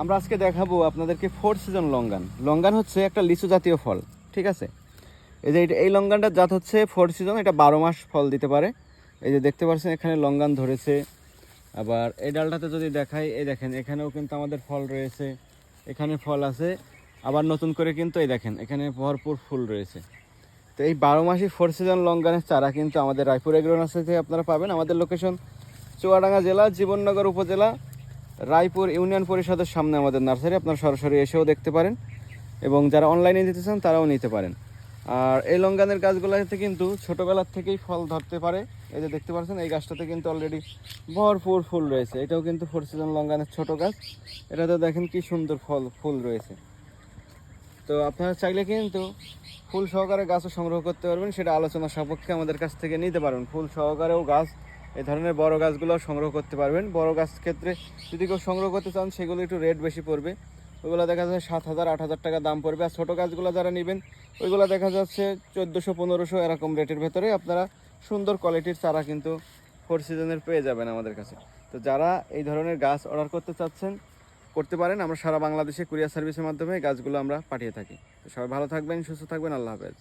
আমরা আজকে দেখাবো আপনাদেরকে ফোর সিজন লঙ্গান। লঙ্গান হচ্ছে একটা লিচু জাতীয় ফল, ঠিক আছে। এই যে এই লঙ্গানটার জাত হচ্ছে ফোর সিজন, এটা 12 মাস ফল দিতে পারে। এই যে দেখতে পাচ্ছেন এখানে লঙ্গান ধরেছে। আবার এই ডালটাতে যদি দেখাই, এই দেখেন এখানেও কিন্তু আমাদের ফল রয়েছে, এখানে ফল আছে। আবার নতুন করে কিন্তু এই দেখেন এখানে ভরপুর ফুল রয়েছে। তো এই 12 মাসই ফোর সিজন লঙ্গানের চারা কিন্তু আমাদের রায়পুর এগ্রো নার্সারি থেকে আপনারা পাবেন। আমাদের লোকেশন চুয়াডাঙ্গা জেলা, জীবননগর উপজেলা, রায়পুর ইউনিয়ন পরিষদের সামনে আমাদের নার্সারি। আপনারা সরাসরি এসেও দেখতে পারেন এবং যারা অনলাইনে নিতে চান তারাও নিতে পারেন। আর এই লঙ্গানের গাছগুলোতে কিন্তু ছোটোবেলার থেকেই ফল ধরতে পারে। এই যে দেখতে পাচ্ছেন এই গাছটাতে কিন্তু অলরেডি ভরপুর ফুল রয়েছে। এটাও কিন্তু ফোর সিজন লঙ্গানের ছোটো গাছ। এটাতে দেখেন কি সুন্দর ফুল রয়েছে। তো আপনারা চাইলে কিন্তু ফুল সহকারে গাছও সংগ্রহ করতে পারবেন, সেটা আলোচনা সাপেক্ষে আমাদের কাছ থেকে নিতে পারবেন। ফুল সহকারেও গাছ, এই ধরনের বড় গাছগুলো সংগ্রহ করতে পারবেন। বড় গাছ ক্ষেত্রে যদি কেউ সংগ্রহ করতে চান সেগুলো একটু রেট বেশি পড়বে, ওইগুলো দেখা যাচ্ছে 7,000 8,000 টাকা দাম পড়বে। আর ছোটো গাছগুলো যারা নেবেন ওইগুলো দেখা যাচ্ছে 1400 1500 এরকম রেটের ভেতরে আপনারা সুন্দর কোয়ালিটির চারা কিন্তু ফোর সিজনের পেয়ে যাবেন আমাদের কাছে। তো যারা এই ধরনের গাছ অর্ডার করতে চাচ্ছেন করতে পারেন। আমরা সারা বাংলাদেশে কুরিয়ার সার্ভিসের মাধ্যমে গাছগুলো আমরা পাঠিয়ে থাকি। তো সবাই ভালো থাকবেন, সুস্থ থাকবেন, আল্লাহ হাফেজ।